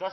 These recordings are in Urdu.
10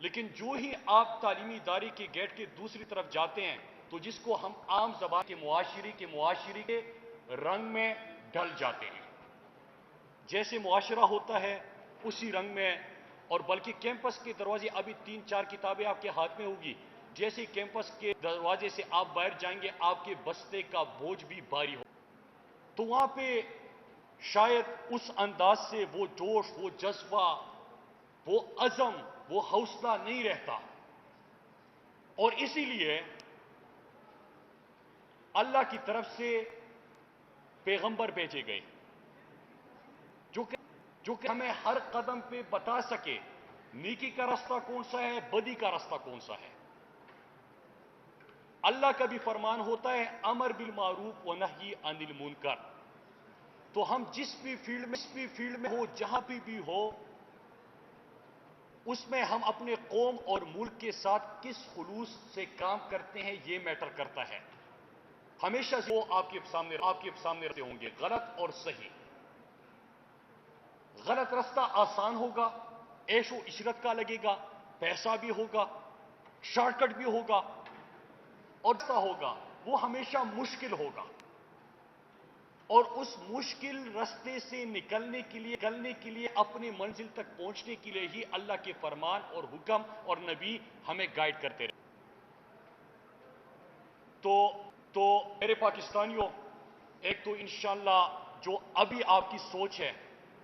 لیکن جو ہی آپ تعلیمی ادارے کے گیٹ کے دوسری طرف جاتے ہیں تو جس کو ہم عام زبان کے معاشرے کے رنگ میں ڈل جاتے ہیں. جیسے معاشرہ ہوتا ہے اسی رنگ میں. اور بلکہ کیمپس کے دروازے ابھی 3-4 کتابیں آپ کے ہاتھ میں ہوگی. جیسے کیمپس کے دروازے سے آپ باہر جائیں گے آپ کے بستے کا بوجھ بھی بھاری ہو. تو وہاں پہ شاید اس انداز سے وہ جوش، وہ جذبہ، وہ عزم، وہ حوصلہ نہیں رہتا. اور اسی لیے اللہ کی طرف سے پیغمبر بھیجے گئے جو کہ ہمیں ہر قدم پہ بتا سکے نیکی کا راستہ کون سا ہے، بدی کا راستہ کون سا ہے. اللہ کا بھی فرمان ہوتا ہے امر بالمعروف و نہی عن المنکر. تو ہم جس بھی فیلڈ میں ہو، جہاں بھی ہو، اس میں ہم اپنے قوم اور ملک کے ساتھ کس خلوص سے کام کرتے ہیں یہ میٹر کرتا ہے. ہمیشہ سے وہ آپ کے سامنے رہتے ہوں گے، غلط اور صحیح. غلط راستہ آسان ہوگا، عیش و عشرت کا لگے گا، پیسہ بھی ہوگا، شارٹ کٹ بھی ہوگا، اور راستہ ہوگا وہ ہمیشہ مشکل ہوگا. اور اس مشکل راستے سے نکلنے کے لیے اپنی منزل تک پہنچنے کے لیے ہی اللہ کے فرمان اور حکم اور نبی ہمیں گائیڈ کرتے رہے. تو میرے پاکستانیوں، ایک تو انشاءاللہ جو ابھی آپ کی سوچ ہے،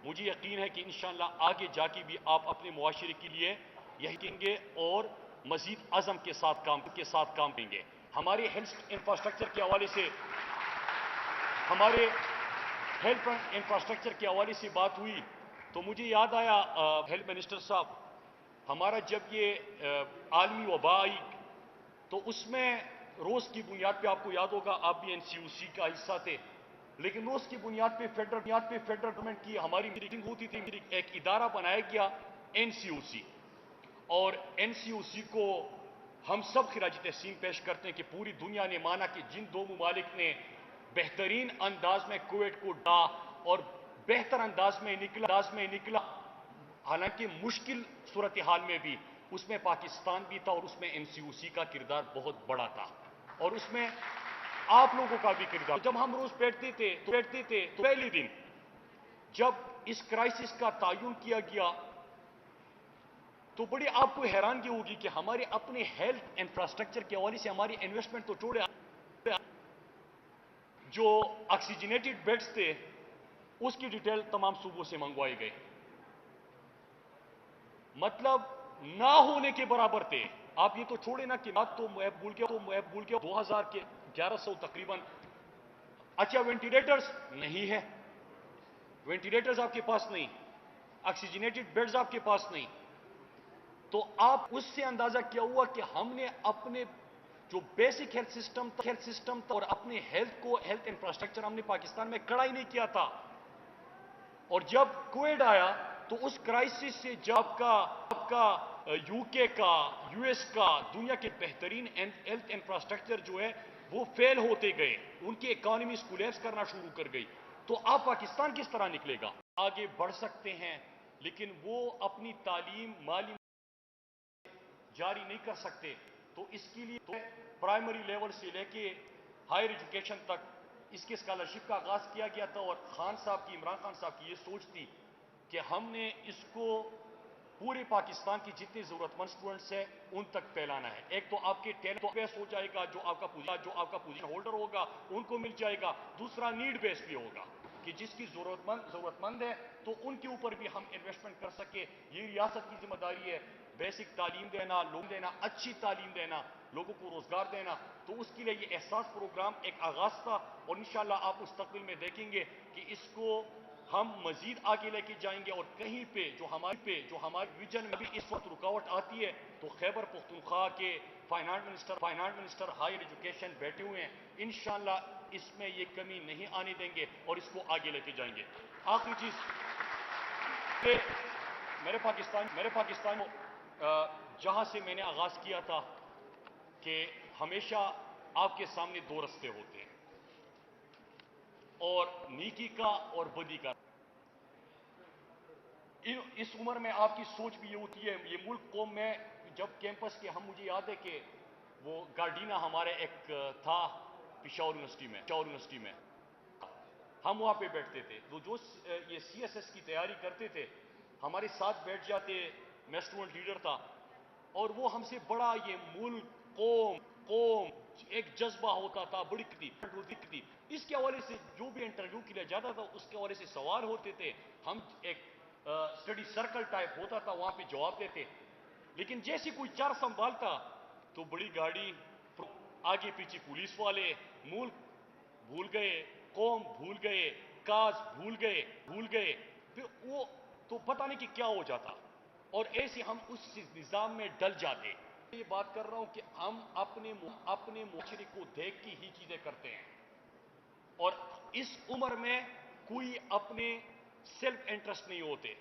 مجھے یقین ہے کہ انشاءاللہ آگے جا کے بھی آپ اپنے معاشرے کے لیے یہی کریں گے اور مزید عزم کے ساتھ کام کریں گے. ہمارے ہیلتھ انفراسٹرکچر کے حوالے سے بات ہوئی تو مجھے یاد آیا ہیلتھ منسٹر صاحب، ہمارا جب یہ عالمی وبا آئی تو اس میں روز کی بنیاد پہ، آپ کو یاد ہوگا آپ بھی NCOC کا حصہ تھے، لیکن روز کی بنیاد پہ فیڈرل گورنمنٹ کی ہماری میٹنگ ہوتی تھی. ایک ادارہ بنایا گیا NCOC، اور NCOC کو ہم سب خراج تحسین پیش کرتے ہیں کہ پوری دنیا نے مانا کہ جن دو ممالک نے بہترین انداز میں کووڈ کو ڈا اور بہتر انداز میں نکلا، حالانکہ مشکل صورتحال میں بھی اس میں پاکستان بھی تھا اور اس میں NCOC کا کردار بہت بڑا تھا اور اس میں آپ لوگوں کا بھی کردار. جب ہم روز بیٹھتے تھے تو پہلے دن جب اس کرائسس کا تعین کیا گیا تو بڑی آپ کو حیرانگی ہوگی کہ ہمارے اپنے ہیلتھ انفراسٹرکچر کے حوالے سے ہماری انویسٹمنٹ تو چھوڑے، جو آکسیجنیٹڈ بیڈز تھے اس کی ڈیٹیل تمام صوبوں سے منگوائی گئی. مطلب نہ ہونے کے برابر تھے. آپ یہ تو چھوڑے نا کہ بات تو میں بھول گیا 2100 تقریباً. اچھا وینٹیلیٹرز نہیں ہے، وینٹیلیٹرز آپ کے پاس نہیں، آکسیجنیٹڈ بیڈز آپ کے پاس نہیں. تو آپ اس سے اندازہ کیا ہوا کہ ہم نے اپنے جو بیسک ہیلتھ سسٹم تھا اور اپنے ہیلتھ انفراسٹرکچر ہم نے پاکستان میں کھڑا ہی نہیں کیا تھا. اور جب کووڈ آیا تو اس کرائسس سے جب آپ کا UK کا، US کا، دنیا کے بہترین ہیلتھ انفراسٹرکچر جو ہے وہ فیل ہوتے گئے، ان کی اکانومیز کولیپس کرنا شروع کر گئی. تو آپ پاکستان کس طرح نکلے گا؟ آگے بڑھ سکتے ہیں لیکن وہ اپنی تعلیم مالی جاری نہیں کر سکتے. تو اس کے لیے پرائمری لیول سے لے کے ہائر ایجوکیشن تک اس کے اسکالرشپ کا آغاز کیا گیا تھا. اور عمران خان صاحب کی یہ سوچ تھی کہ ہم نے اس کو پورے پاکستان کی جتنے ضرورت مند اسٹوڈنٹس ہیں ان تک پھیلانا ہے. ایک تو آپ کے ٹیلنٹ بیس ہو جائے گا، جو آپ کا پوزیشن ہولڈر ہوگا ان کو مل جائے گا. دوسرا نیڈ بیس بھی ہوگا کہ جس کی ضرورت مند ہے تو ان کے اوپر بھی ہم انویسٹمنٹ کر سکے. یہ ریاست کی ذمہ داری ہے، بیسک تعلیم دینا، اچھی تعلیم دینا، لوگوں کو روزگار دینا. تو اس کے لیے یہ احساس پروگرام ایک آغاز تھا اور انشاءاللہ آپ مستقبل میں دیکھیں گے کہ اس کو ہم مزید آگے لے کے جائیں گے. اور کہیں پہ جو ہمارے ویژن میں بھی اس وقت رکاوٹ آتی ہے تو خیبر پختونخوا کے فائنانس منسٹر ہائر ایجوکیشن بیٹھے ہوئے ہیں، انشاءاللہ اس میں یہ کمی نہیں آنے دیں گے اور اس کو آگے لے کے جائیں گے. آخری چیز کہ میرے پاکستان جہاں سے میں نے آغاز کیا تھا کہ ہمیشہ آپ کے سامنے دو رستے ہوتے ہیں، اور نیکی کا اور بدی کا. اس عمر میں آپ کی سوچ بھی یہ ہوتی ہے، یہ ملک قوم میں جب کیمپس کے مجھے یاد ہے کہ وہ گارڈینا ہمارے ایک تھا پشاور یونیورسٹی میں ہم وہاں پہ بیٹھتے تھے، تو جو یہ سی ایس ایس کی تیاری کرتے تھے ہمارے ساتھ بیٹھ جاتے، میں اسٹوڈنٹ لیڈر تھا، اور وہ ہم سے بڑا یہ ملک قوم ایک جذبہ ہوتا تھا، بڑی تھی اس کے حوالے سے جو بھی انٹرویو کے لیے جاتا تھا اس کے حوالے سے سوال ہوتے تھے، ہم ایک اسٹڈی سرکل ٹائپ ہوتا تھا، وہاں پہ جواب دیتے، لیکن جیسے کوئی چار سنبھالتا تو بڑی گاڑی، آگے پیچھے پولیس والے، ملک بھول گئے، قوم بھول گئے، کاز بھول گئے، پھر وہ تو پتہ نہیں کہ کیا ہو جاتا، اور ایسے ہم اس نظام میں ڈل جاتے۔ یہ بات کر رہا ہوں کہ ہم اپنے معاشرے کو دیکھ کے ہی چیزیں کرتے ہیں، اور اس عمر میں کوئی اپنے سیلف انٹرسٹ نہیں ہوتے،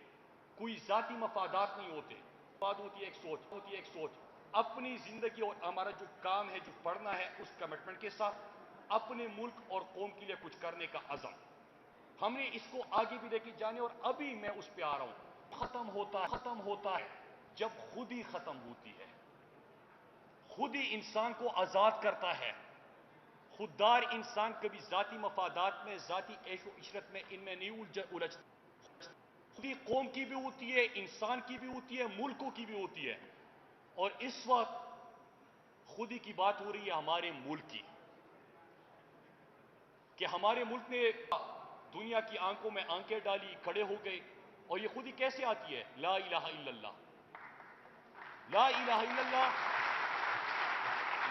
کوئی ذاتی مفادات نہیں ہوتے، بات ہوتی ہے ایک سوچ اپنی زندگی اور ہمارا جو کام ہے، جو پڑھنا ہے، اس کمٹمنٹ کے ساتھ اپنے ملک اور قوم کے لیے کچھ کرنے کا عزم، ہم نے اس کو آگے بھی لے کے جانے، اور ابھی میں اس پہ آ رہا ہوں، ختم ہوتا ہے جب خود ہی ختم ہوتی ہے، خود ہی انسان کو آزاد کرتا ہے۔ خوددار انسان کبھی ذاتی مفادات میں، ذاتی عیش و عشرت میں ان میں نہیں الجھتا، خود ہی قوم کی بھی ہوتی ہے، انسان کی بھی ہوتی ہے، ملکوں کی بھی ہوتی ہے، اور اس وقت خود ہی کی بات ہو رہی ہے ہمارے ملک کی، کہ ہمارے ملک نے دنیا کی آنکھوں میں آنکھیں ڈالی، کھڑے ہو گئے، اور یہ خود ہی کیسے آتی ہے؟ لا الہ الا اللہ، لا الہ الا اللہ،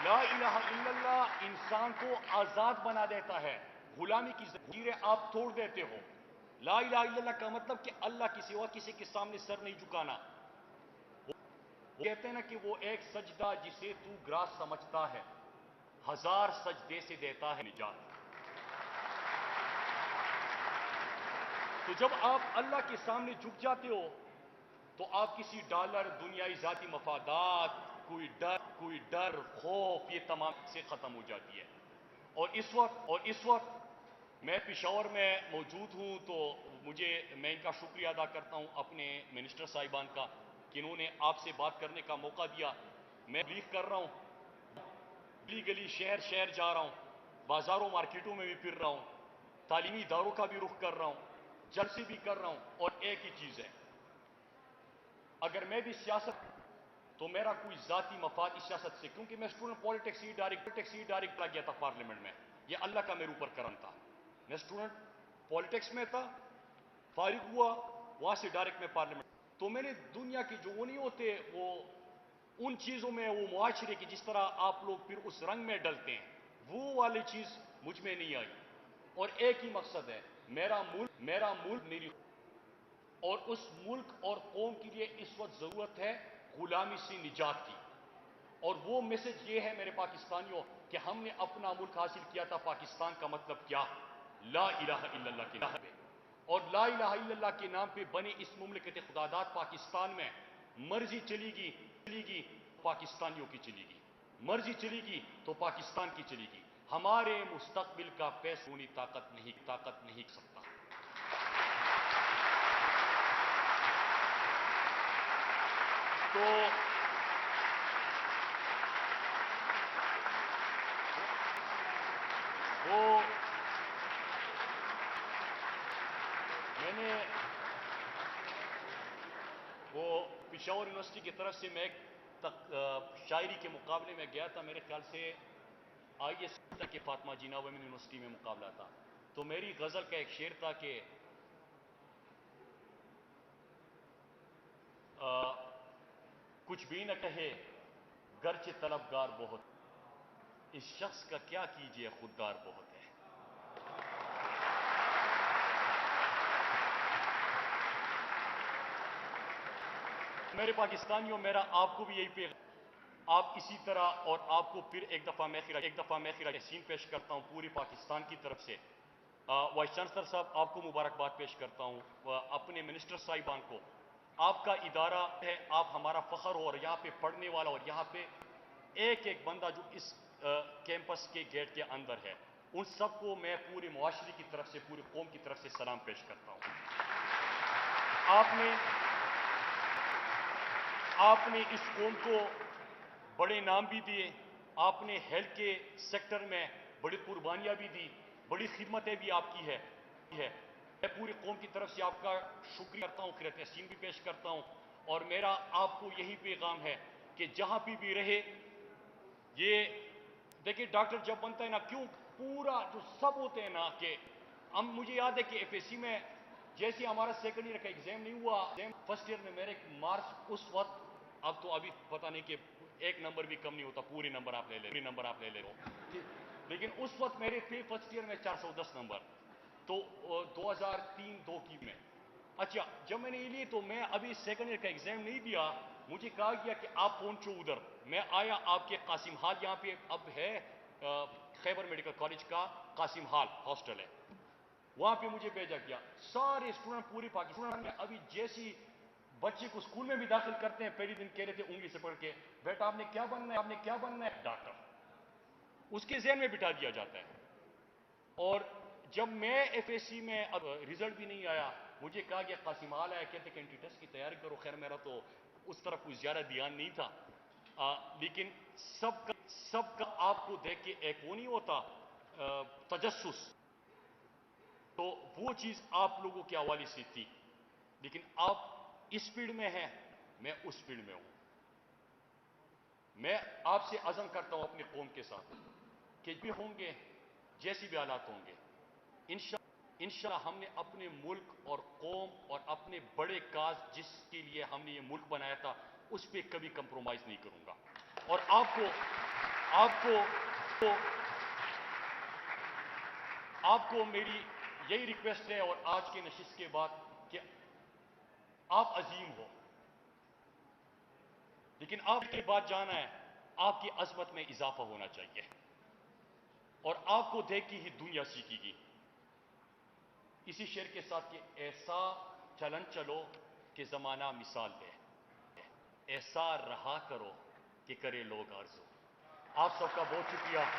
لا الہ الا اللہ انسان کو آزاد بنا دیتا ہے، غلامی کی زنجیریں آپ توڑ دیتے ہو۔ لا الہ الا اللہ کا مطلب کہ اللہ کی سوا کسی کے سامنے سر نہیں جھکانا۔ وہ کہتے ہیں نا کہ وہ ایک سجدہ جسے تو گراس سمجھتا ہے، ہزار سجدے سے دیتا ہے نجات۔ تو جب آپ اللہ کے سامنے جھک جاتے ہو تو آپ کسی ڈالر، دنیائی ذاتی مفادات، کوئی ڈر، خوف، یہ تمام سے ختم ہو جاتی ہے۔ اور اس وقت میں پشاور میں موجود ہوں، تو میں ان کا شکریہ ادا کرتا ہوں اپنے منسٹر صاحبان کا کہ انہوں نے آپ سے بات کرنے کا موقع دیا۔ میں تبلیغ کر رہا ہوں، گلی شہر جا رہا ہوں، بازاروں مارکیٹوں میں بھی پھر رہا ہوں، تعلیمی اداروں کا بھی رخ کر رہا ہوں، جلسے بھی کر رہا ہوں، اور ایک ہی چیز ہے، اگر میں بھی سیاست تو میرا کوئی ذاتی مفاد اس سیاست سے، کیونکہ میں اسٹوڈنٹ پالیٹکس ہی ڈائریکٹ گیا تھا پارلیمنٹ میں، یہ اللہ کا میرے اوپر کرم تھا، میں اسٹوڈنٹ پالیٹکس میں تھا، فارغ ہوا وہاں سے ڈائریکٹ میں پارلیمنٹ، تو میں نے دنیا کی جو وہ نہیں ہوتے وہ ان چیزوں میں، وہ معاشرے کی جس طرح آپ لوگ پھر اس رنگ میں ڈلتے ہیں، وہ والی چیز مجھ میں نہیں آئی، اور ایک ہی مقصد ہے، میرا ملک میری، اور اس ملک اور قوم کے لیے اس وقت ضرورت ہے غلامی سے نجات کی، اور وہ میسج یہ ہے میرے پاکستانیوں کہ ہم نے اپنا ملک حاصل کیا تھا، پاکستان کا مطلب کیا؟ لا الہ الا اللہ کے نام پہ، اور لا الہ الا اللہ کے نام پہ بنے اس مملکت خداداد پاکستان میں مرضی چلی گی پاکستانیوں کی چلی گی، مرضی چلی گی تو پاکستان کی چلی گی، ہمارے مستقبل کا فیصلہ طاقت نہیں کر سکتا۔ تو وہ پشاور یونیورسٹی کی طرف سے میں ایک شاعری کے مقابلے میں گیا تھا، میرے خیال سے آئی ایس کے فاطمہ جینا ویمن یونیورسٹی میں مقابلہ تھا، تو میری غزل کا ایک شعر تھا کہ کچھ بھی نہ کہے گرچہ طلبگار بہت، اس شخص کا کیا کیجئے خوددار بہت ہے۔ میرے پاکستانیوں، میرا آپ کو بھی یہی پیغام، آپ اسی طرح، اور آپ کو پھر ایک دفعہ میں تحسین پیش کرتا ہوں پوری پاکستان کی طرف سے، وائس چانسلر صاحب آپ کو مبارکباد پیش کرتا ہوں، اپنے منسٹر صاحبان کو، آپ کا ادارہ ہے، آپ ہمارا فخر ہو، اور یہاں پہ پڑھنے والا، اور یہاں پہ ایک بندہ جو اس کیمپس کے گیٹ کے اندر ہے، ان سب کو میں پورے معاشرے کی طرف سے، پوری قوم کی طرف سے سلام پیش کرتا ہوں۔ آپ نے اس قوم کو بڑے نام بھی دیے, آپ نے ہیلتھ کے سیکٹر میں بڑی قربانیاں بھی دی, بڑی خدمتیں بھی آپ کی ہے. میں پوری قوم کی طرف سے آپ کا شکریہ کرتا ہوں, خراج تحسین بھی پیش کرتا ہوں, اور میرا آپ کو یہی پیغام ہے کہ جہاں بھی رہے, یہ دیکھیں ڈاکٹر جب بنتا ہے نا, کیوں پورا جو سب ہوتے ہیں نا, کہ مجھے یاد ہے کہ ایف ایس سی میں جیسے ہمارا سیکنڈ ایئر کا ایگزام نہیں ہوا, فرسٹ ایئر میں میرے مارکس اس وقت, اب تو ابھی پتہ نہیں کہ ایک نمبر بھی کم نہیں ہوتا, پورے نمبر آپ لے لے ہو, لیکن اس وقت میرے تھے فرسٹ ایئر میں 410 نمبر, تو 2003-2 کی میں. اچھا جب میں نے یہ لیے تو میں ابھی سیکنڈ ایئر کا ایگزام نہیں دیا, مجھے کہا گیا کہ آپ پہنچو ادھر. میں آیا آپ کے قاسم ہال, یہاں پہ اب ہے خیبر میڈیکل کالج کا قاسم ہال ہاسٹل ہے, وہاں پہ مجھے بھیجا گیا. سارے اسٹوڈنٹ پوری پاکستان میں ابھی جیسی بچے کو اسکول میں بھی داخل کرتے ہیں, پہلی دن کہہ رہے تھے انگلی سے پڑھ کے, بیٹا آپ نے کیا بننا ہے, آپ نے کیا بننا ہے, ڈاکٹر. اس کے ذہن میں بٹھا دیا جاتا ہے. اور جب میں ایف ایس سی میں اب ریزلٹ بھی نہیں آیا, مجھے کہا گیا قاسم حال آیا, کہتے کہ انٹری ٹیسٹ کی تیاری کرو. خیر میرا تو اس طرف کوئی زیادہ دھیان نہیں تھا, لیکن سب کا آپ کو دیکھ کے ایک وہ نہیں ہوتا تجسس, تو وہ چیز آپ لوگوں کے حوالے سے تھی. لیکن آپ اس فیلڈ میں ہیں, میں اس فیلڈ میں ہوں. میں آپ سے عزم کرتا ہوں اپنی قوم کے ساتھ کہ بھی ہوں گے, جیسی بھی حالات ہوں گے, انشاءاللہ ہم نے اپنے ملک اور قوم اور اپنے بڑے کاز جس کے لیے ہم نے یہ ملک بنایا تھا, اس پہ کبھی کمپرومائز نہیں کروں گا. اور آپ کو میری یہی ریکویسٹ ہے, اور آج کے نشست کے بعد, کہ آپ عظیم ہو, لیکن آپ کے بعد جانا ہے, آپ کی عظمت میں اضافہ ہونا چاہیے, اور آپ کو دیکھ کے ہی دنیا سیکھے گی. اسی شعر کے ساتھ کہ ایسا چلن چلو کہ زمانہ مثال دے, ایسا رہا کرو کہ کرے لوگ آرزو. آپ سب کا بہت شکریہ.